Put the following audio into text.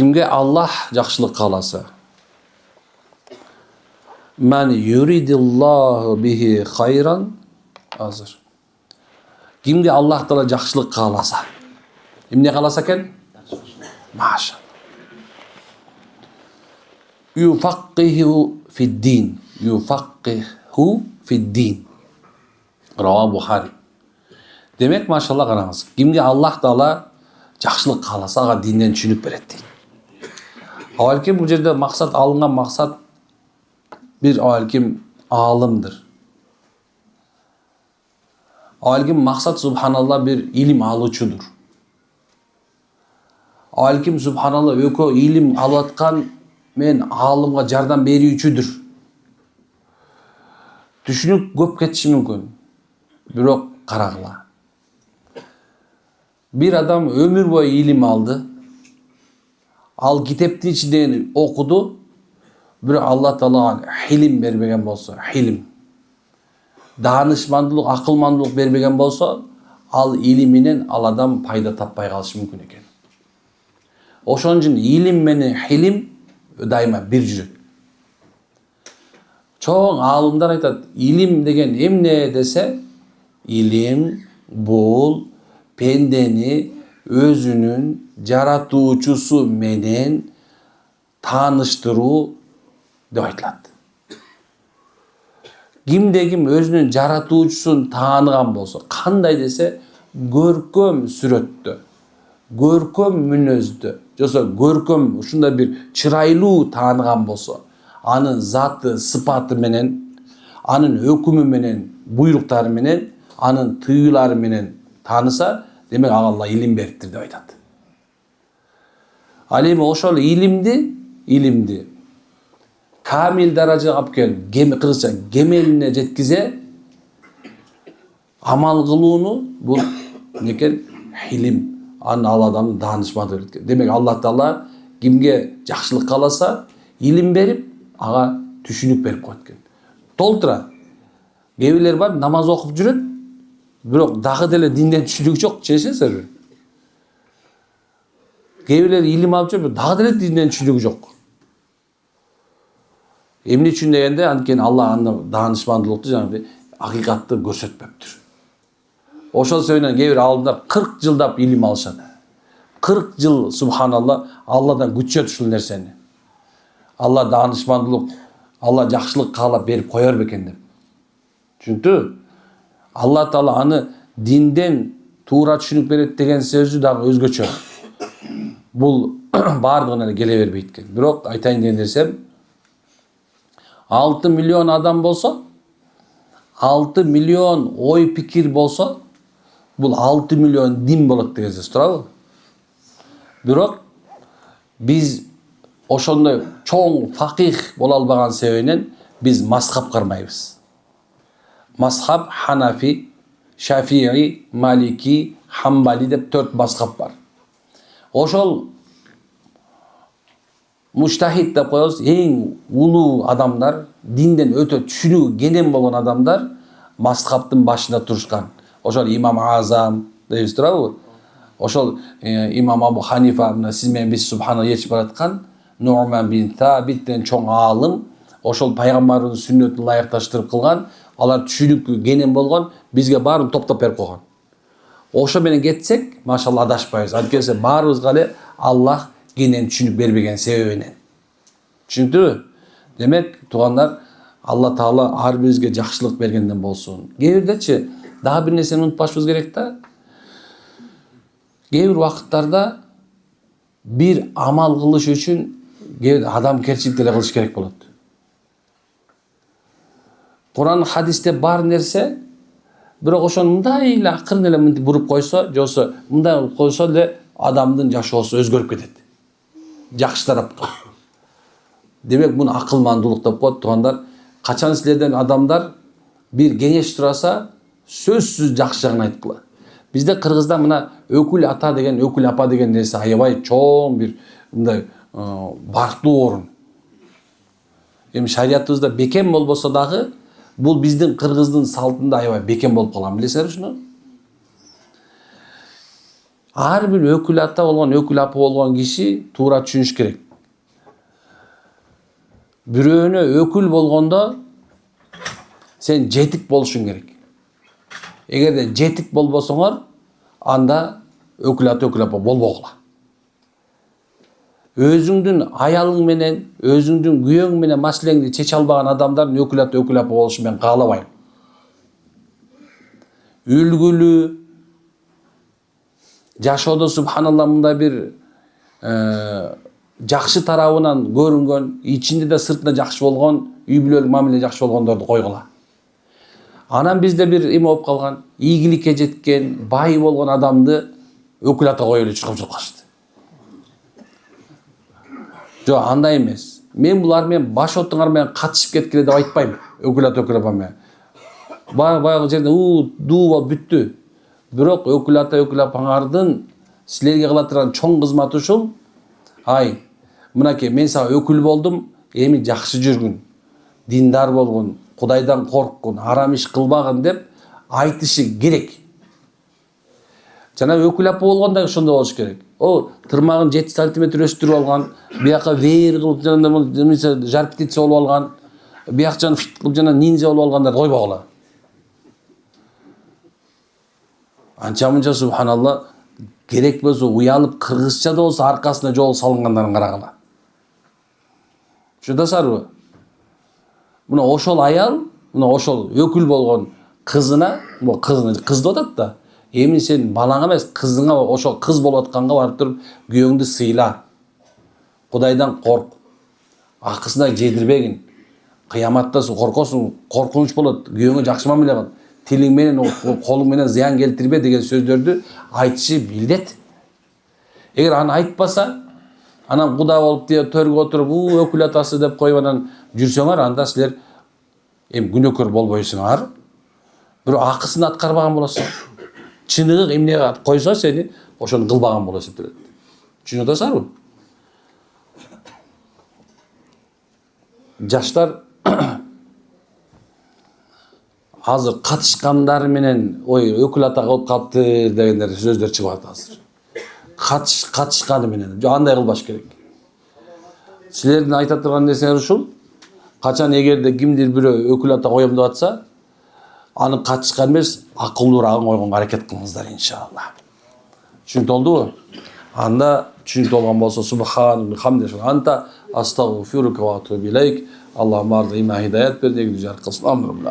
Kimge Allah жақсылық қаласа. Men yuridillahu bihi hayran hazır. Kimge Allah Taala жақсылық қаласа. Emne қаласа ekan? Maşallah. Yufaqqihu fid-din. Yufaqqihu fid-din. Rawahu Buhari. Demek maşallah qarаңыз. Kimge Allah Taala жақсылық қаласа, аға динден түшүнүк берет дейт. Авалким бұл жерде мақсат алынған мақсат bir авалким алымдыр. Авалким мақсат субханалла bir илим алуучудур. Авалким субханалла өкө илим алаткан мен алымга жардам берүүчүдүр. Түшүнүк көп кетиши мүмкүн. Бирок карагыла. Bir adam ömür boyu ilim aldı. Al kitaptın içinden okudu. Bir Allah Taala hilim bermegen bolsa, hilim. Danışmandılık, akılmandılık bermegen bolsa, al iliminen al adam payda tapmay kalışı mümkün eken. Oşon üçün ilim meni hilim daima bir жүрөт. Çoğun alımlar aytat, ilim degen emne dese, ilim bul pendeni özünün jaratuucusu menen tanıştırуу деп айтылат. Кимде-ким өзүнүн жаратуучусун тааныган болсо, кандай десе, көркөм сүрөттө, көркөм мүнөздө, жосо көркөм ушундай бир чырайлуу тааныган болсо, анын заты, сыпаты менен, анын өкүмү менен, буйруктары менен, анын тыюлары менен таныса, демек Allah илим бериптир деп айтат. Ал эми ошол илимди камил даражага алып келип, кыргызча кемелине жеткизе, амал кылууну бул некен илим, аны ал адамдын даанышманды берет. Демек Алла Таала кимге жакшылык кааласа, илим берип, ага түшүнүк берип коет экен. Толтура. Кээ бирлер бар, намаз окуп жүрөт, бирок дагы деле динден түшүнүк жок, чечесиңерби? Кээ бирлер илим алып жүрөт, дагы деле динден түшүнүк жок. Эмне үчүн дегенде, анткени Алла аны даанышмандуулукту жана акыйкатты көрсөтпөптүр. Ошол себептен кээ бир алымдар 40 жылдап илим алышат. 40 жыл субханалла Алладан күтүшөт ушул нерсени. Алла даанышмандуулук, Алла жакшылык каалап берип коер бекен деп. Түшүндү? Алла Таала аны динден туура түшүнүк берет деген сөзү дагы өзгөчө. Бул бардыгына келе бербейт экен. Бирок айтайын деген нерсем, 6 миллион адам болсо, 6 миллион ой пикир болсо, бул 6 миллион дин болот деген сөз, туурабы? Бирок биз ошондой чоң факих боло албаган себебинен биз мазхаб кармайбыз. Мазхаб Ханафи, Шафии, Малики, Хамбали деп 4 мазхаб бар. Ошол муштахид деп коебуз, эң улуу адамдар, динден өтө түшүнүгү кенен болгон адамдар мазхабтын башында турушкан. Ошол имам Азам дейбиз, туурабы? Ошол имам Абу Ханифа, сиз менен биз субхана ээрчип бараткан Нуъман бин Табит деген чоң аалым, ошол пайгамбардын сүннөтүн ылайыкташтырып кылган, алар түшүнүккө кенен болгон, бизге баарын топтоп берип койгон. Ошо менен кетсек, машалла адашпайбыз. Анткени баарыбызга эле Аллах кенен түшүнүк бербеген себебинен. Түшүндүбү? Демек, туугандар, Алла Таала ар бирибизге жакшылык бергенден болсун. Кээ бирдечи дагы бир нерсени унутпашыбыз керек да. Кээ бир убакыттарда bir amal kılış üçün adam kerçilikleri kılış gerek болады. Kur'an hadiste bar nerse, bирок ошону мындай эле акырын эле мынтип буруп койсо, жосо мындай койсо эле адамдын жашоосу өзгөрүп кетет. Жакшы тарапка. Демек буну акылмандуулук деп коет, туугандар. Качан силерден адамдар bir кеңеш сураса, сөзсүз жакшы жагын айткыла. Bizde Kırgız'da mına ökül ata degen, ökül apa degen neyse ayabay çoğun bir mınday barklı orun. Hem şariatımızda beken bolbosa dağı bu bizden Kırgız'ın saltında ayabay beken bolup kalan bilesizler şunu. Ар бир өкүл ата болгон, өкүл апа болгон киши туура түшүнүш керек. Бирөөнө өкүл болгондо сен жетик болушуң керек. Эгерде жетик болбосоңор, анда өкүл ата, өкүл апа болбогула. Өзүңдүн аялың менен, өзүңдүн күйөөң менен маселеңди чече албаган адамдардын өкүл ата, өкүл апа болушун мен каалабайм. Үлгүлүү, жашоодо субханалла мындай бир жакшы тарабынан көрүнгөн, ичинде да сыртында жакшы болгон, үй бүлөлүк мамиле жакшы болгондорду койгула. Анан бизде бир эме болуп калган, ийгиликке жеткен, бай болгон адамды өкүл ата коюп эле чуркап калышты. Жок, андай эмес. Мен булар менен баш отуңар менен катышып кеткиле деп айтпайм. Өкүл ата, өкүл апа менен. Баягы жерде дуу болуп бүттү. Бирок өкүл ата, өкүл апаңардын силерге кыла турган чоң кызматы ушул. Ай, мынакей, мен сага өкүл болдум, эми жакшы жүргүн, диндар болгун, Кудайдан корккун, арам иш кылбагын деп айтышы керек. Жана өкүл апа болгондо ошондой болуш керек. О, тырмагын 7 сантиметр өстүрүп алган, бияка веер кылып жана жар птица болуп алган, биякчан жана ниндзя болуп алгандар койбогула. Анча-мынча субханалла, керек болсо уялып кыргызча да болсо аркасына жол салынгандарын карагыла. Түшүнөсүңөрбү? Мына ошол аял, мына ошол өкүл болгон кызына, кыз деп атат да. Эми сен балаңа эмес, кызыңа, ошол кыз болуп атканга барып туруп күйөөңдү сыйла. Кудайдан корк. Акысына жедирбегин. Кыяматта коркосуң, коркунуч болот. Күйөөңө жакшы мамиле кыл. Тилиң менен, колуң менен зыян келтирбе деген сөздөрдү айтышы билдет. Эгер аны айтпаса, анан куда болуп төргө отуруп, өкүл атасы деп коюп анан жүрсөңөр, анда силер эми күнөөкөр болбойсуңар. Бирок акысын аткарбаган болосуң. Чыныгы эмне койсо сени ошону кылбаган болуп эсептелет. Түшүнүп атасыңарбы? Жаштар азыр катышкандар менен, ой, өкүл ата кылып калыптыр дегендер сөздөр чыгып атат азыр. Катышканы менен. Жок, андай кылбаш керек. Силердин айта турган нерсеңер ушул. Качан эгерде кимдир бирөө өкүл ата коем деп атса, аны катышкан эмес, акылдуураак койгонго аракет кылыңыздар иншалла. Түшүнүктүү болдубу? Анда түшүнүктүү болгон болсо субхан хамдеш анта астагфирука ва атубу илейк. Аллахум арда има хидаят бер, негизи жар кылсын. Амин.